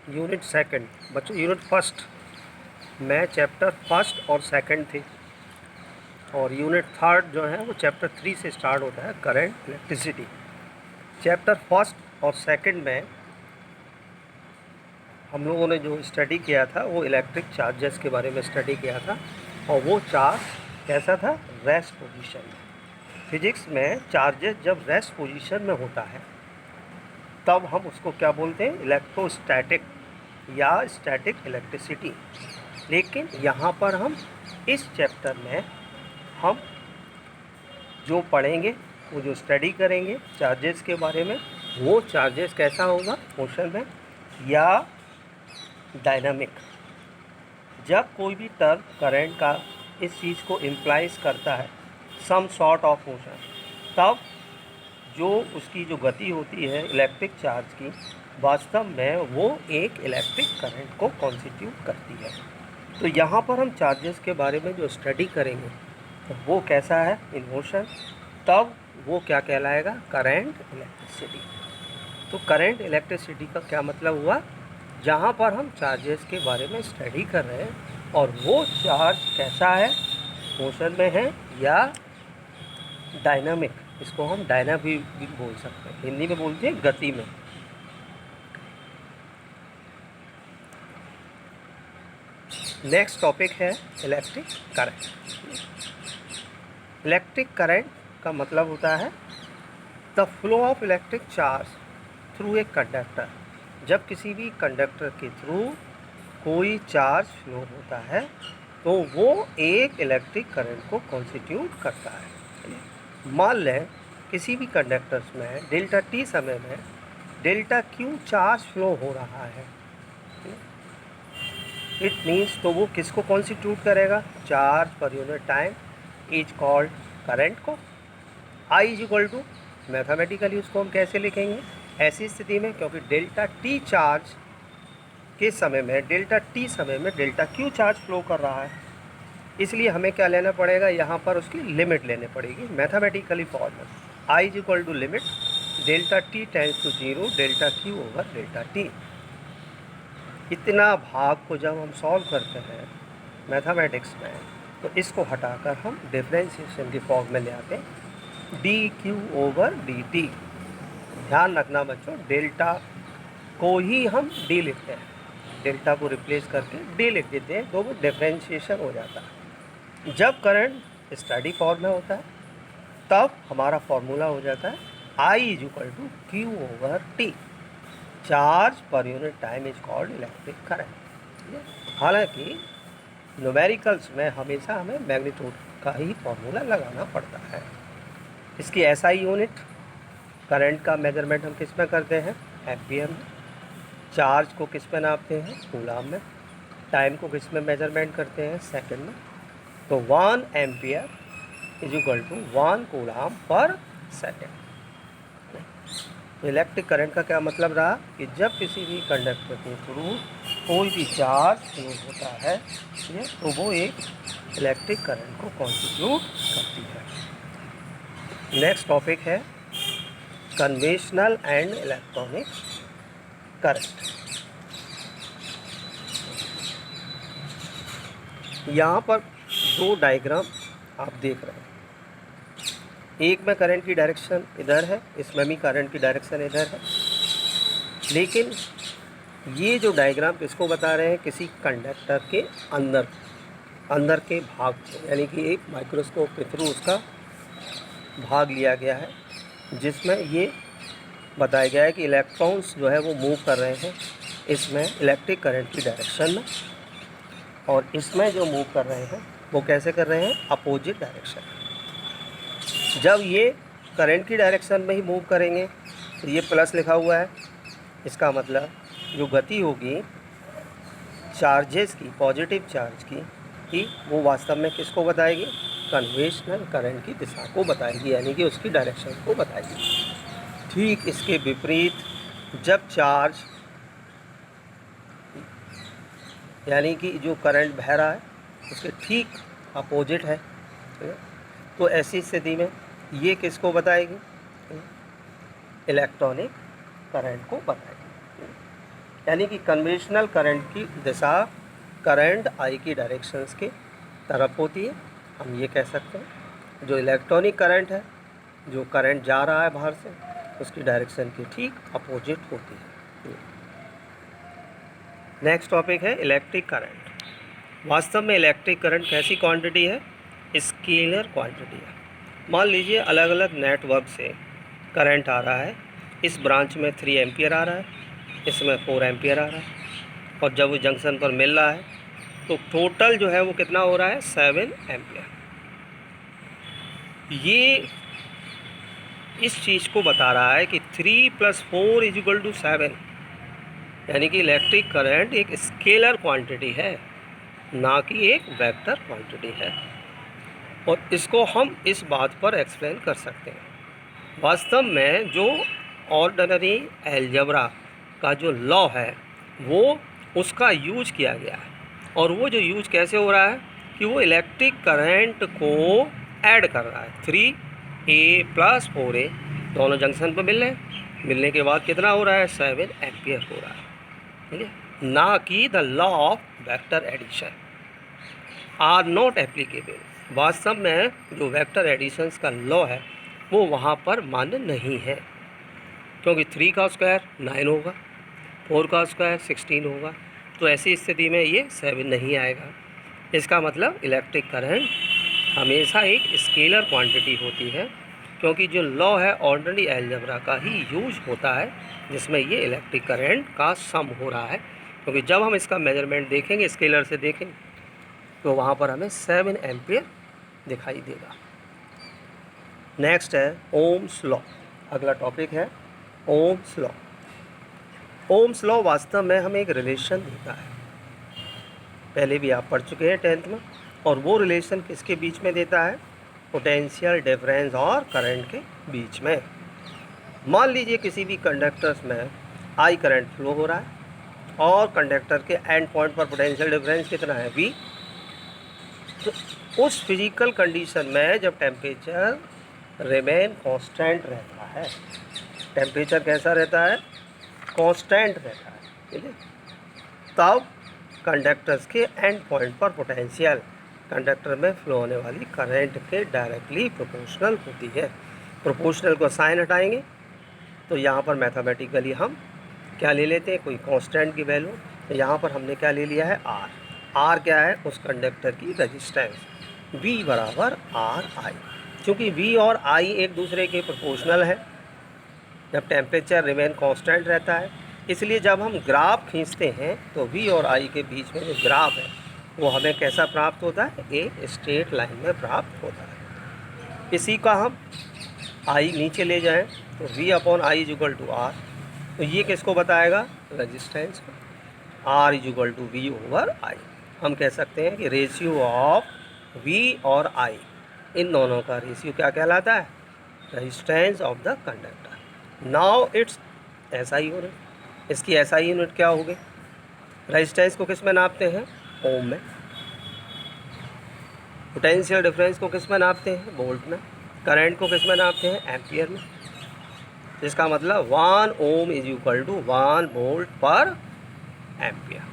Unit second बच्चों, unit first में chapter first और सेकंड थे, और यूनिट थर्ड जो है वो चैप्टर 3 से स्टार्ट होता है, करंट इलेक्ट्रिसिटी। चैप्टर फर्स्ट और सेकंड में हम लोगों ने जो स्टडी किया था वो इलेक्ट्रिक चार्जेस के बारे में स्टडी किया था, और वो चार्ज कैसा था, रेस्ट पोजीशन में। फिजिक्स में चार्जेस जब रेस्ट पोजीशन में होता है तब हम उसको क्या बोलते हैं, इलेक्ट्रोस्टैटिक या स्टैटिक इलेक्ट्रिसिटी। लेकिन यहाँ पर हम इस चैप्टर में हम जो पढ़ेंगे, वो जो स्टडी करेंगे चार्जेस के बारे में, वो चार्जेस कैसा होगा, मोशन में या डायनामिक। जब कोई भी टर्म करंट का इस चीज़ को इम्प्लाइज करता है, सम सॉर्ट ऑफ मोशन, तब जो उसकी जो गति होती है इलेक्ट्रिक चार्ज की, वास्तव में वो एक इलेक्ट्रिक करंट को कॉन्स्टिट्यूट करती है। तो यहाँ पर हम चार्जेस के बारे में जो स्टडी करेंगे तो वो कैसा है, इन मोशन, तब वो क्या कहलाएगा, करंट इलेक्ट्रिसिटी। तो करंट इलेक्ट्रिसिटी का क्या मतलब हुआ, जहाँ पर हम चार्जेस के बारे में स्टडी कर रहे हैं और वो चार्ज कैसा है, मोशन में है या डायनामिक। इसको हम डायनामिक भी बोल सकते हैं, हिंदी में बोलते हैं गति में। नेक्स्ट टॉपिक है इलेक्ट्रिक करंट। इलेक्ट्रिक करंट का मतलब होता है the flow of electric charge through a conductor. जब किसी भी कंडक्टर के थ्रू कोई चार्ज फ्लो होता है तो वो एक इलेक्ट्रिक करंट को कॉन्स्टिट्यूट करता है। मान लें किसी भी कंडक्टर्स में डेल्टा टी समय में डेल्टा क्यू चार्ज फ्लो हो रहा है, इट मीन्स तो वो किसको कॉन्स्टिट्यूट करेगा, charge per unit time is called current को। आई इज इक्वल टू, मैथमेटिकली उसको हम कैसे लिखेंगे ऐसी स्थिति में, क्योंकि डेल्टा टी चार्ज के समय में डेल्टा टी समय में डेल्टा क्यू चार्ज फ्लो कर रहा है, इसलिए हमें क्या लेना पड़ेगा, यहाँ पर उसकी लिमिट लेनी पड़ेगी mathematically formula. I is equal to limit delta T tends to 0 delta Q over delta T. इतना भाग को जब हम सॉल्व करते हैं मैथमेटिक्स में तो इसको हटाकर हम डिफरेंशिएशन की फॉर्म में ले आते हैं, D Q over D T. ध्यान रखना बच्चों, डेल्टा को ही हम डी लिखते हैं, डेल्टा को रिप्लेस करके डी लिख देते हैं तो वो डिफरेंशिएशन हो जाता है। जब करंट स्टडी फॉर्म में होता है तब हमारा फॉर्मूला हो जाता है I is equal to Q over T, charge per unit time is called electric current. हालांकि न्यूमेरिकल्स में हमेशा हमें मैग्नीट्यूड का ही फॉर्मूला लगाना पड़ता है। इसकी एसआई यूनिट, करंट का मेजरमेंट हम किस में करते हैं, एम्पियर में। चार्ज को किस में नापते हैं, कूलाम में। टाइम को किस में मेजरमेंट करते हैं, सेकंड में। तो 1 ampere is equal to 1 coulomb per second. Electric current का क्या मतलब रहा कि जब किसी भी कंडक्टर के थ्रू कोई भी चार्ज फ्लो होता है तो वो एक इलेक्ट्रिक करंट को कॉन्स्टिट्यूट करती है। नेक्स्ट टॉपिक है कन्वेंशनल एंड इलेक्ट्रॉनिक करंट। यहाँ पर दो डायग्राम आप देख रहे हैं, एक में करंट की डायरेक्शन इधर है, इसमें भी करंट की डायरेक्शन इधर है। लेकिन ये जो डायग्राम किसको बता रहे हैं, किसी कंडक्टर के अंदर के भाग को, यानी कि एक माइक्रोस्कोप के थ्रू उसका भाग लिया गया है जिसमें ये बताया गया है कि इलेक्ट्रॉन्स जो है वो मूव कर रहे हैं इसमें इलेक्ट्रिक करंट की डायरेक्शन में, और इसमें जो मूव कर रहे हैं वो कैसे कर रहे हैं, अपोजिट डायरेक्शन। जब ये करंट की डायरेक्शन में ही मूव करेंगे तो ये प्लस लिखा हुआ है, इसका मतलब जो गति होगी चार्जेस की, पॉजिटिव चार्ज की वो वास्तव में किसको बताएगी, कन्वेंशनल करंट की दिशा को बताएगी, यानी कि उसकी डायरेक्शन को बताएगी। ठीक इसके विपरीत जब चार्ज, यानी कि जो करंट बह रहा है उसके ठीक अपोजिट है, तो ऐसी स्थिति में ये किसको बताएगी, इलेक्ट्रॉनिक करंट को बताएगी। यानी कि कन्वेंशनल करंट की दिशा करंट आई की डायरेक्शंस की तरफ होती है। हम ये कह सकते हैं जो इलेक्ट्रॉनिक करंट है, जो करंट जा रहा है बाहर से, उसकी डायरेक्शन की ठीक अपोजिट होती है। नेक्स्ट टॉपिक है इलेक्ट्रिक करंट। वास्तव में इलेक्ट्रिक करंट कैसी क्वांटिटी है? स्केलर क्वांटिटी है। मान लीजिए अलग अलग नेटवर्क से करंट आ रहा है। इस ब्रांच में 3 एम्पियर आ रहा है, इसमें 4 एम्पियर आ रहा है, और जब वो जंक्शन पर मिल रहा है तो टोटल जो है वो कितना हो रहा है? 7 एम्पियर। ये इस चीज़ को बता रहा है कि 3 + 4 = 7, यानी कि इलेक्ट्रिक करंट एक स्केलर क्वांटिटी है, ना कि एक वेक्टर क्वांटिटी है। और इसको हम इस बात पर एक्सप्लेन कर सकते हैं। वास्तव में जो ऑर्डिनरी अलजेब्रा का जो लॉ है वो उसका यूज किया गया है, और वो जो यूज कैसे हो रहा है कि वो इलेक्ट्रिक करंट को ऐड कर रहा है। 3A + 4A दोनों जंक्शन पर मिल रहे हैं, मिलने के बाद कितना हो रहा है? 7 एम्पियर हो रहा है, ठीक है। ना कि the law of vector addition are not applicable. वास्तव में जो वेक्टर एडिशंस का लॉ है वो वहाँ पर मान्य नहीं है, क्योंकि 3 का स्क्वायर 9 होगा, 4 का स्क्वायर 16 होगा, तो ऐसी स्थिति में ये 7 नहीं आएगा। इसका मतलब इलेक्ट्रिक करंट हमेशा एक स्केलर क्वांटिटी होती है, क्योंकि जो लॉ है ऑर्डिनरी अलजेब्रा का ही यूज होता है, जिसमें ये इलेक्ट्रिक करंट का सम हो रहा है। क्योंकि जब हम इसका मेजरमेंट देखेंगे, स्केलर से देखेंगे, तो वहाँ पर हमें 7 एम्पियर दिखाई देगा। नेक्स्ट है ओम्स लॉ। अगला टॉपिक है ओम्स लॉ। ओम्स लॉ वास्तव में हमें एक रिलेशन देता है, पहले भी आप पढ़ चुके हैं 10th में, और वो रिलेशन किसके बीच में देता है? पोटेंशियल डिफरेंस और करंट के बीच में। मान लीजिए किसी भी कंडक्टर्स में आई करंट फ्लो हो रहा है, और कंडक्टर के एंड पॉइंट पर पोटेंशियल डिफरेंस कितना है? V। तो उस फिजिकल कंडीशन में जब टेम्परेचर रिमेन कांस्टेंट रहता है, टेम्परेचर कैसा रहता है? कांस्टेंट रहता है, ठीक है। तब कंडक्टर्स के एंड पॉइंट पर पोटेंशियल कंडक्टर में फ्लो होने वाली करंट के डायरेक्टली प्रोपोर्शनल होती है। प्रोपोर्शनल को साइन हटाएंगे तो यहाँ पर मैथमेटिकली हम क्या ले लेते हैं? कोई कांस्टेंट की वैल्यू। तो यहाँ पर हमने क्या ले लिया है? R। R क्या है? उस कंडक्टर की रेजिस्टेंस। V = RI। चूँकि V और I एक दूसरे के प्रोपोर्शनल है जब टेम्परेचर रिमेन कांस्टेंट रहता है, इसलिए जब हम ग्राफ खींचते हैं तो V और I के बीच में जो ग्राफ है वो हमें कैसा प्राप्त होता है? एक स्ट्रेट लाइन में प्राप्त होता है। इसी का हम I नीचे ले जाएं तो V/I = R। तो ये किसको बताएगा? रेजिस्टेंस को। R = V/I। हम कह सकते हैं कि रेशियो ऑफ V और I, इन दोनों का रेशियो क्या कहलाता है? Resistance of the conductor. Now it's SI unit. इसकी SI यूनिट क्या होगी? रेजिस्टेंस को किस में नापते हैं? ओम में। पोटेंशियल डिफरेंस को किस में नापते हैं? वोल्ट में। करंट को किस में नापते हैं? एम्पियर में। जिसका मतलब 1 ओम = 1 वोल्ट पर एम्पियर।